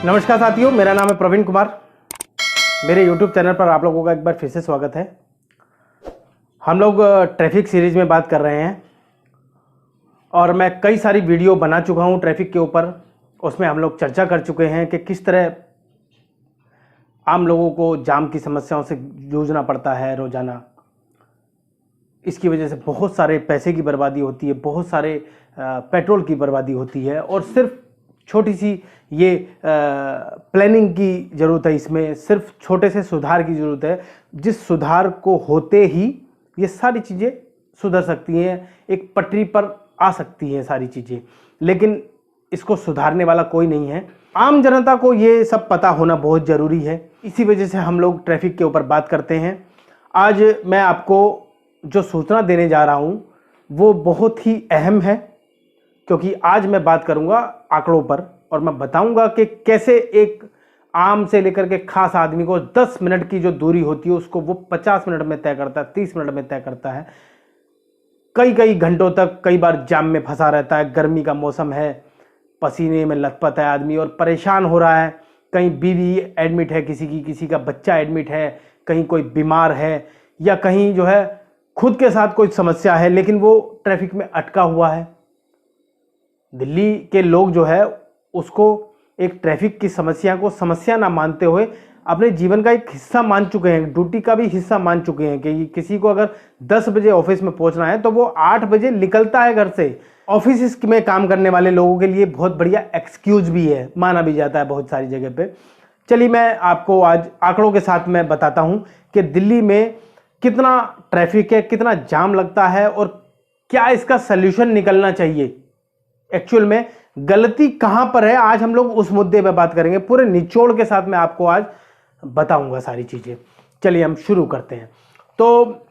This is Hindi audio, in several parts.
नमस्कार साथियों, मेरा नाम है प्रवीण कुमार। मेरे YouTube चैनल पर आप लोगों का एक बार फिर से स्वागत है। हम लोग ट्रैफिक सीरीज में बात कर रहे हैं और मैं कई सारी वीडियो बना चुका हूं ट्रैफिक के ऊपर। उसमें हम लोग चर्चा कर चुके हैं कि किस तरह आम लोगों को जाम की समस्याओं से जूझना पड़ता है रोज़ाना। इसकी वजह से बहुत सारे पैसे की बर्बादी होती है, बहुत सारे पेट्रोल की बर्बादी होती है और सिर्फ छोटी सी ये प्लानिंग की ज़रूरत है। इसमें सिर्फ छोटे से सुधार की ज़रूरत है, जिस सुधार को होते ही ये सारी चीज़ें सुधर सकती हैं, एक पटरी पर आ सकती हैं सारी चीज़ें। लेकिन इसको सुधारने वाला कोई नहीं है। आम जनता को ये सब पता होना बहुत ज़रूरी है। इसी वजह से हम लोग ट्रैफिक के ऊपर बात करते हैं। आज मैं आपको जो सूचना देने जा रहा हूँ वो बहुत ही अहम है, क्योंकि आज मैं बात करूंगा आंकड़ों पर और मैं बताऊंगा कि कैसे एक आम से लेकर के खास आदमी को 10 मिनट की जो दूरी होती है उसको वो 50 मिनट में तय करता है, 30 मिनट में तय करता है। कई कई घंटों तक कई बार जाम में फंसा रहता है। गर्मी का मौसम है, पसीने में लथपथ है आदमी और परेशान हो रहा है। कहीं बीवी एडमिट है, किसी का बच्चा एडमिट है, कहीं कोई बीमार है या कहीं जो है खुद के साथ कोई समस्या है, लेकिन वो ट्रैफिक में अटका हुआ है। दिल्ली के लोग जो है उसको एक ट्रैफिक की समस्या को समस्या ना मानते हुए अपने जीवन का एक हिस्सा मान चुके हैं, ड्यूटी का भी हिस्सा मान चुके हैं कि किसी को अगर 10 बजे ऑफिस में पहुंचना है तो वो 8 बजे निकलता है घर से। ऑफिस में काम करने वाले लोगों के लिए बहुत बढ़िया एक्सक्यूज भी है, माना भी जाता है बहुत सारी जगह पे। चलिए मैं आपको आज आंकड़ों के साथ मैं बताता हूं कि दिल्ली में कितना ट्रैफिक है, कितना जाम लगता है और क्या इसका सल्यूशन निकलना चाहिए। एक्चुअल में गलती कहां पर है, आज हम लोग उस मुद्दे पे बात करेंगे। पूरे निचोड़ के साथ मैं आपको आज बताऊंगा सारी चीजें। चलिए हम शुरू करते हैं। तो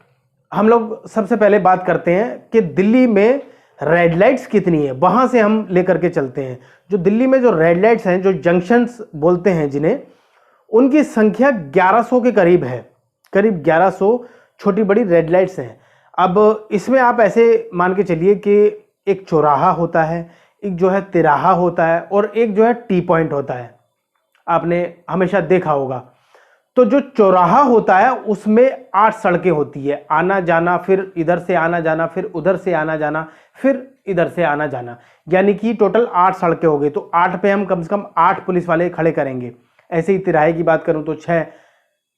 हम लोग सबसे पहले बात करते हैं कि दिल्ली में रेड लाइट्स कितनी है, वहां से हम लेकर के चलते हैं। जो दिल्ली में जो रेड लाइट्स हैं, जो जंक्शंस बोलते हैं जिन्हें, उनकी संख्या 1100 के करीब है। करीब 1100 छोटी बड़ी रेड लाइट्स हैं। अब इसमें आप ऐसे मान के चलिए कि एक चौराहा होता है, एक जो है तिराहा होता है और एक जो है टी पॉइंट होता है। आपने हमेशा देखा होगा। तो जो चौराहा होता है उसमें 8 सड़कें होती है, आना जाना, फिर इधर से आना जाना, फिर उधर से आना जाना, फिर इधर से आना जाना, यानी कि टोटल 8 सड़कें हो गई। तो 8 पे हम कम से कम 8 पुलिस वाले खड़े करेंगे। ऐसे ही तिराहे की बात करूं तो 6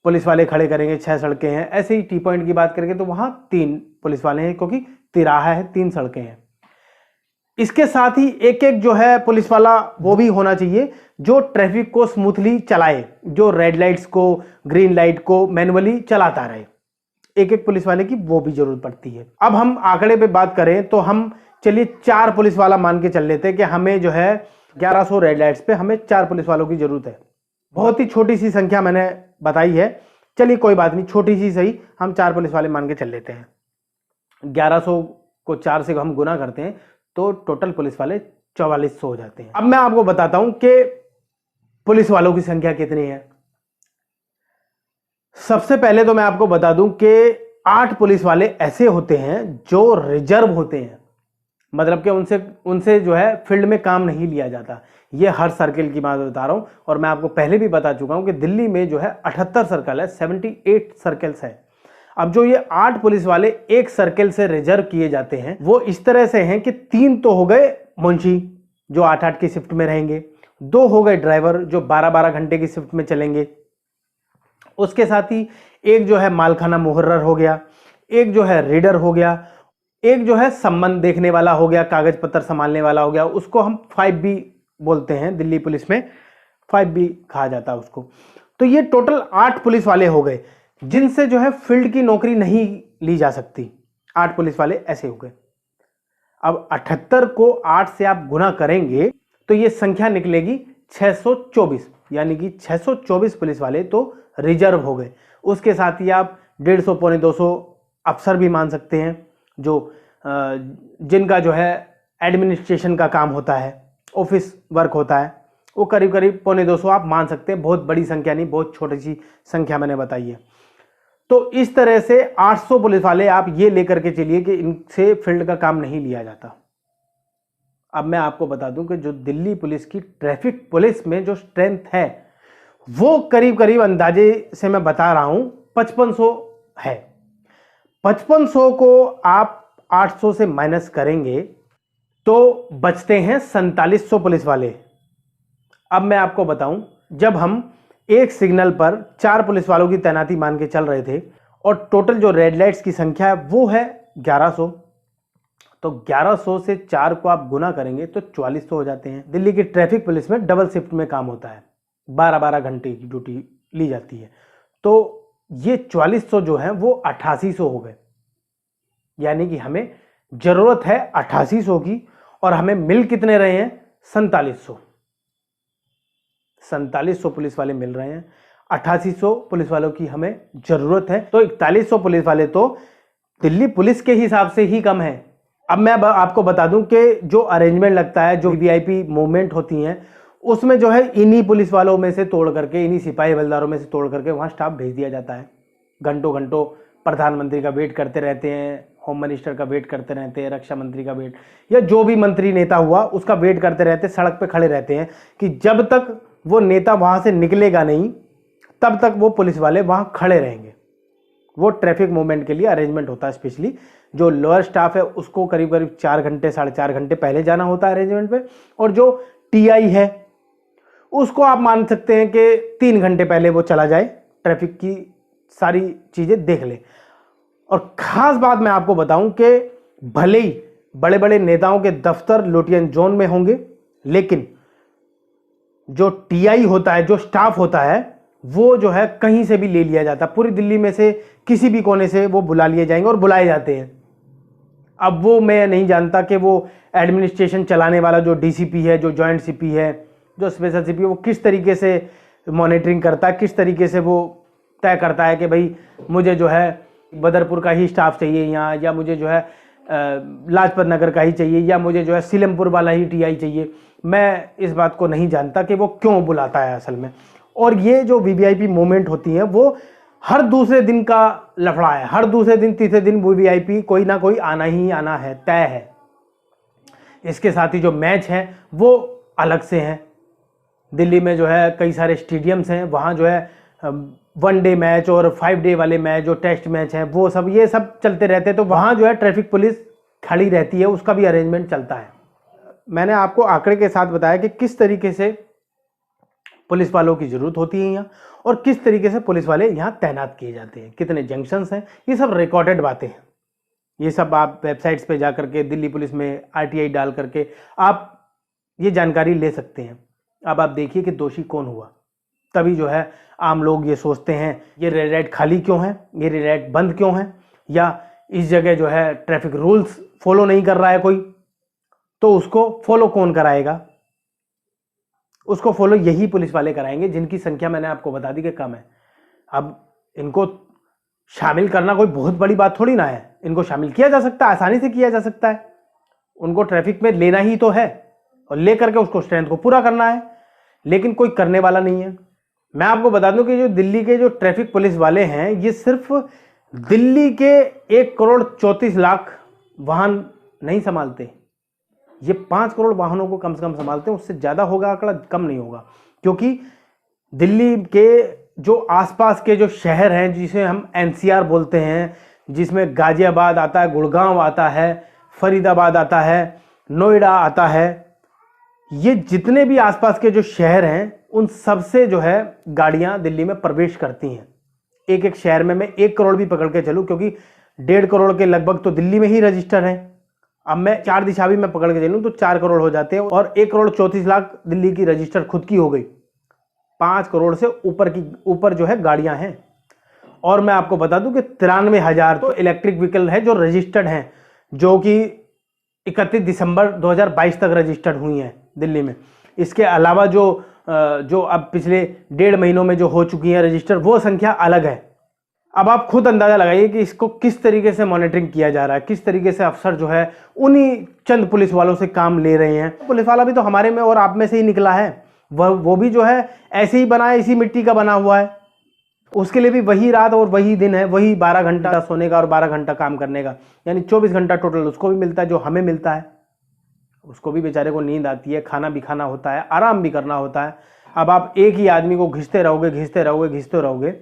पुलिस वाले खड़े करेंगे, 6 सड़कें हैं। ऐसे ही टी पॉइंट की बात करेंगे तो वहां 3 पुलिस वाले हैं, क्योंकि तिराहा है, 3 सड़कें हैं। इसके साथ ही एक एक जो है पुलिस वाला वो भी होना चाहिए जो ट्रैफिक को स्मूथली चलाए, जो रेड लाइट्स को, ग्रीन लाइट को मैनुअली चलाता रहे। एक एक पुलिस वाले की वो भी जरूरत पड़ती है। अब हम आंकड़े पे बात करें तो हम चलिए 4 पुलिस वाला मान के चल लेते हैं कि हमें जो है 1100 रेड लाइट्स पे हमें 4 पुलिस वालों की जरूरत है। बहुत ही छोटी सी संख्या मैंने बताई है, चलिए कोई बात नहीं, छोटी सी सही, हम 4 पुलिस वाले मान के चल लेते हैं। 1100 को 4 से हम गुना करते हैं तो टोटल पुलिस वाले 4400 हो जाते हैं। अब मैं आपको बताता हूं कि पुलिस वालों की संख्या कितनी है। सबसे पहले तो मैं आपको बता दूं कि 8 पुलिस वाले ऐसे होते हैं जो रिजर्व होते हैं, मतलब कि उनसे जो है फील्ड में काम नहीं लिया जाता। ये हर सर्कल की बात बता रहा हूं और मैं आपको पहले भी बता चुका हूं कि दिल्ली में जो है 78 सर्कल है, 78 सर्कल्स है। अब जो ये 8 पुलिस वाले एक सर्कल से रिजर्व किए जाते हैं वो इस तरह से हैं कि 3 तो हो गए मुंशी जो 8-8 की शिफ्ट में रहेंगे, 2 हो गए ड्राइवर जो 12-12 घंटे की शिफ्ट में चलेंगे, उसके साथ ही एक जो है मालखाना मुहर्रर हो गया, एक जो है रीडर हो गया, एक जो है संबंध देखने वाला हो गया, कागज पत्र संभालने वाला हो गया। उसको हम 5B बोलते हैं, दिल्ली पुलिस में 5B कहा जाता है उसको। तो ये टोटल 8 पुलिस वाले हो गए जिनसे जो है फील्ड की नौकरी नहीं ली जा सकती। 8 पुलिस वाले ऐसे हो गए। अब 78 को 8 से आप गुना करेंगे तो ये संख्या निकलेगी 624, यानी कि 624 पुलिस वाले तो रिजर्व हो गए। उसके साथ ही आप 150 पौने 200 अफसर भी मान सकते हैं, जो जिनका जो है एडमिनिस्ट्रेशन का काम होता है, ऑफिस वर्क होता है, वो करीब करीब पौने 200 आप मान सकते हैं। बहुत बड़ी संख्या नहीं, बहुत छोटी सी संख्या मैंने बताई है। तो इस तरह से 800 पुलिस वाले आप ये लेकर के चलिए कि इनसे फील्ड का काम नहीं लिया जाता। अब मैं आपको बता दूं कि जो दिल्ली पुलिस की ट्रैफिक पुलिस में जो स्ट्रेंथ है वो करीब करीब अंदाजे से मैं बता रहा हूं 5500 है। 5500 को आप 800 से माइनस करेंगे तो बचते हैं 4700 पुलिस वाले। अब मैं आपको बताऊं, जब हम एक सिग्नल पर 4 पुलिस वालों की तैनाती मान के चल रहे थे और टोटल जो रेड लाइट्स की संख्या है वो है 1100, तो 1100 से 4 को आप गुना करेंगे तो 4400 हो जाते हैं। दिल्ली की ट्रैफिक पुलिस में डबल शिफ्ट में काम होता है, 12-12 घंटे की ड्यूटी ली जाती है, तो ये 4400 जो है वो 8800 हो गए। यानी कि हमें जरूरत है 8800 की और हमें मिल कितने रहे हैं? 4700। 4700 पुलिस वाले मिल रहे हैं, 8800 पुलिस वालों की हमें जरूरत है, तो 4100 पुलिस वाले तो दिल्ली पुलिस के हिसाब से ही कम है। अब मैं आपको बता दूं कि जो अरेंजमेंट लगता है, जो वीआईपी मूवमेंट होती हैं, उसमें जो है इन्हीं पुलिस वालों में से तोड़ करके, इन्हीं सिपाही हवलदारों में से तोड़ करके वहां स्टाफ भेज दिया जाता है। घंटों घंटों प्रधानमंत्री का वेट करते रहते हैं, होम मिनिस्टर का वेट करते रहते हैं, रक्षा मंत्री का वेट, या जो भी मंत्री नेता हुआ उसका वेट करते रहते हैं, सड़क पे खड़े रहते हैं कि जब तक वो नेता वहां से निकलेगा नहीं तब तक वो पुलिस वाले वहां खड़े रहेंगे। वो ट्रैफिक मूवमेंट के लिए अरेंजमेंट होता है। स्पेशली जो लोअर स्टाफ है उसको करीब करीब 4 घंटे 4.5 घंटे पहले जाना होता है अरेंजमेंट पे, और जो टीआई है उसको आप मान सकते हैं कि 3 घंटे पहले वो चला जाए, ट्रैफिक की सारी चीजें देख ले। और खास बात मैं आपको बताऊं कि भले ही बड़े बड़े नेताओं के दफ्तर लुटियन जोन में होंगे, लेकिन जो टीआई होता है, जो स्टाफ होता है, वो जो है कहीं से भी ले लिया जाता है। पूरी दिल्ली में से किसी भी कोने से वो बुला लिए जाएंगे और बुलाए जाते हैं। अब वो मैं नहीं जानता कि वो एडमिनिस्ट्रेशन चलाने वाला जो डीसीपी है, जो जॉइंट सीपी है, जो स्पेशल सीपी है, वो किस तरीके से मॉनिटरिंग करता है, किस तरीके से वो तय करता है कि भाई मुझे जो है बदरपुर का ही स्टाफ चाहिए यहाँ, या मुझे जो है लाजपत नगर का ही चाहिए, या मुझे जो है सीलमपुर वाला ही टीआई चाहिए। मैं इस बात को नहीं जानता कि वो क्यों बुलाता है असल में। और ये जो वीवीआईपी मूवमेंट होती है वो हर दूसरे दिन का लफड़ा है, हर दूसरे दिन तीसरे दिन वीवीआईपी कोई ना कोई आना ही आना है, तय है। इसके साथ ही जो मैच है वो अलग से हैं। दिल्ली में जो है कई सारे स्टेडियम्स हैं, वहाँ जो है 1 डे मैच और 5 डे वाले मैच, जो टेस्ट मैच हैं, वो सब ये सब चलते रहते हैं, तो वहाँ जो है ट्रैफिक पुलिस खड़ी रहती है, उसका भी अरेंजमेंट चलता है। मैंने आपको आंकड़े के साथ बताया कि किस तरीके से पुलिस वालों की जरूरत होती है यहाँ, और किस तरीके से पुलिस वाले यहाँ तैनात किए जाते हैं, कितने जंक्शंस हैं, ये सब रिकॉर्डेड बातें हैं। ये सब आप वेबसाइट्स पे जा करके दिल्ली पुलिस में आरटीआई डाल करके आप ये जानकारी ले सकते हैं। अब आप देखिए कि दोषी कौन हुआ, तभी जो है आम लोग ये सोचते हैं ये रेड लाइट खाली क्यों है, ये रेड लाइट बंद क्यों है, या इस जगह जो है ट्रैफिक रूल्स फॉलो नहीं कर रहा है कोई, तो उसको फॉलो कौन कराएगा? उसको फॉलो यही पुलिस वाले कराएंगे जिनकी संख्या मैंने आपको बता दी कि कम है। अब इनको शामिल करना कोई बहुत बड़ी बात थोड़ी ना है, इनको शामिल किया जा सकता है, आसानी से किया जा सकता है। उनको ट्रैफिक में लेना ही तो है और ले करके उसको स्ट्रेंथ को पूरा करना है, लेकिन कोई करने वाला नहीं है। मैं आपको बता दूं कि जो दिल्ली के जो ट्रैफिक पुलिस वाले हैं, ये सिर्फ दिल्ली के 1,34,00,000 वाहन नहीं संभालते, ये 5 करोड़ वाहनों को कम से कम संभालते हैं। उससे ज़्यादा होगा आंकड़ा, कम नहीं होगा, क्योंकि दिल्ली के जो आसपास के जो शहर हैं, जिसे हम एनसीआर बोलते हैं, जिसमें गाजियाबाद आता है, गुड़गांव आता है, फरीदाबाद आता है, नोएडा आता है, ये जितने भी आसपास के जो शहर हैं उन सब से जो है गाड़ियां दिल्ली में प्रवेश करती हैं। एक एक शहर में मैं 1 करोड़ भी पकड़ के चलूं, क्योंकि 1.5 करोड़ के लगभग तो दिल्ली में ही रजिस्टर है। अब मैं 4 दिशा भी मैं पकड़ के चलूं तो 4 करोड़ हो जाते हैं, और 1,34,00,000 दिल्ली की रजिस्टर खुद की हो गई। 5 करोड़ से ऊपर जो है गाड़ियां हैं। और मैं आपको बता दूं कि 93,000 तो इलेक्ट्रिक व्हीकल है जो रजिस्टर्ड हैं, जो कि 31 दिसंबर 2022 तक रजिस्टर्ड हुई हैं दिल्ली में। इसके अलावा जो अब पिछले 1.5 महीनों में जो हो चुकी हैं रजिस्टर, वो संख्या अलग है। अब आप खुद अंदाजा लगाइए कि इसको किस तरीके से मॉनिटरिंग किया जा रहा है, किस तरीके से अफसर जो है उन्हीं चंद पुलिस वालों से काम ले रहे हैं। पुलिस वाला भी तो हमारे में और आप में से ही निकला है, वो भी जो है ऐसे ही बना है, इसी मिट्टी का बना हुआ है। उसके लिए भी वही रात और वही दिन है, वही 12 घंटा सोने का और 12 घंटा काम करने का, यानी 24 घंटा टोटल उसको भी मिलता है जो हमें मिलता है। उसको भी बेचारे को नींद आती है, खाना भी खाना होता है, आराम भी करना होता है। अब आप एक ही आदमी को घिसते रहोगे घिसते रहोगे घिसते रहोगे।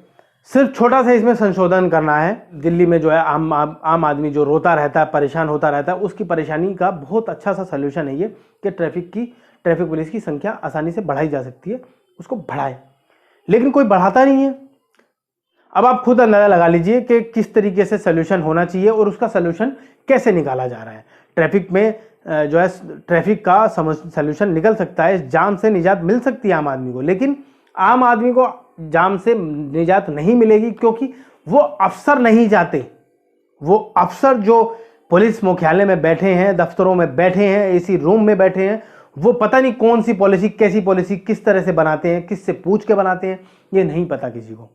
सिर्फ छोटा सा इसमें संशोधन करना है। दिल्ली में जो है आम आदमी जो रोता रहता है, परेशान होता रहता है, उसकी परेशानी का बहुत अच्छा सा सलूशन है ये कि ट्रैफिक पुलिस की संख्या आसानी से बढ़ाई जा सकती है, उसको बढ़ाए। लेकिन कोई बढ़ाता नहीं है। अब आप खुद अंदाजा लगा लीजिए कि किस तरीके से सलूशन होना चाहिए और उसका सलूशन कैसे निकाला जा रहा है। ट्रैफिक में जो है ट्रैफिक का सलूशन निकल सकता है, जाम से निजात मिल सकती है आम आदमी को, लेकिन आम आदमी को जाम से निजात नहीं मिलेगी क्योंकि वो अफसर नहीं जाते। वो अफसर जो पुलिस मुख्यालय में बैठे हैं, दफ्तरों में बैठे हैं, एसी रूम में बैठे हैं, वो पता नहीं कौन सी पॉलिसी, कैसी पॉलिसी किस तरह से बनाते हैं, किससे पूछ के बनाते हैं, ये नहीं पता किसी को।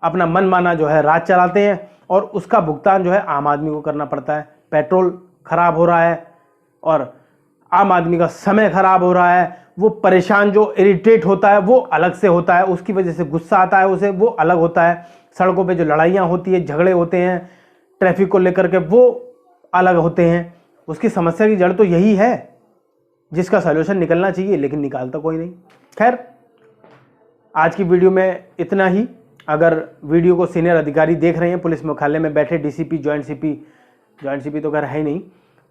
अपना मन माना जो है राज चलाते हैं और उसका भुगतान जो है आम आदमी को करना पड़ता है। पेट्रोल खराब हो रहा है और आम आदमी का समय खराब हो रहा है। वो परेशान जो इरिटेट होता है वो अलग से होता है, उसकी वजह से गुस्सा आता है उसे, वो अलग होता है। सड़कों पे जो लड़ाइयाँ होती है, झगड़े होते हैं ट्रैफिक को लेकर के, वो अलग होते हैं। उसकी समस्या की जड़ तो यही है जिसका सलूशन निकलना चाहिए, लेकिन निकालता कोई नहीं। खैर, आज की वीडियो में इतना ही। अगर वीडियो को सीनियर अधिकारी देख रहे हैं, पुलिस मुख्यालय में बैठे डीसीपी, जॉइंट सीपी तो खैर है ही नहीं,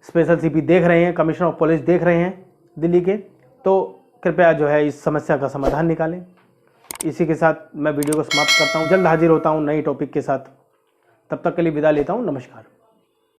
स्पेशल सीपी देख रहे हैं, कमिश्नर ऑफ पुलिस देख रहे हैं दिल्ली के, तो कृपया जो है इस समस्या का समाधान निकालें। इसी के साथ मैं वीडियो को समाप्त करता हूं। जल्द हाजिर होता हूं नई टॉपिक के साथ। तब तक के लिए विदा लेता हूं। नमस्कार।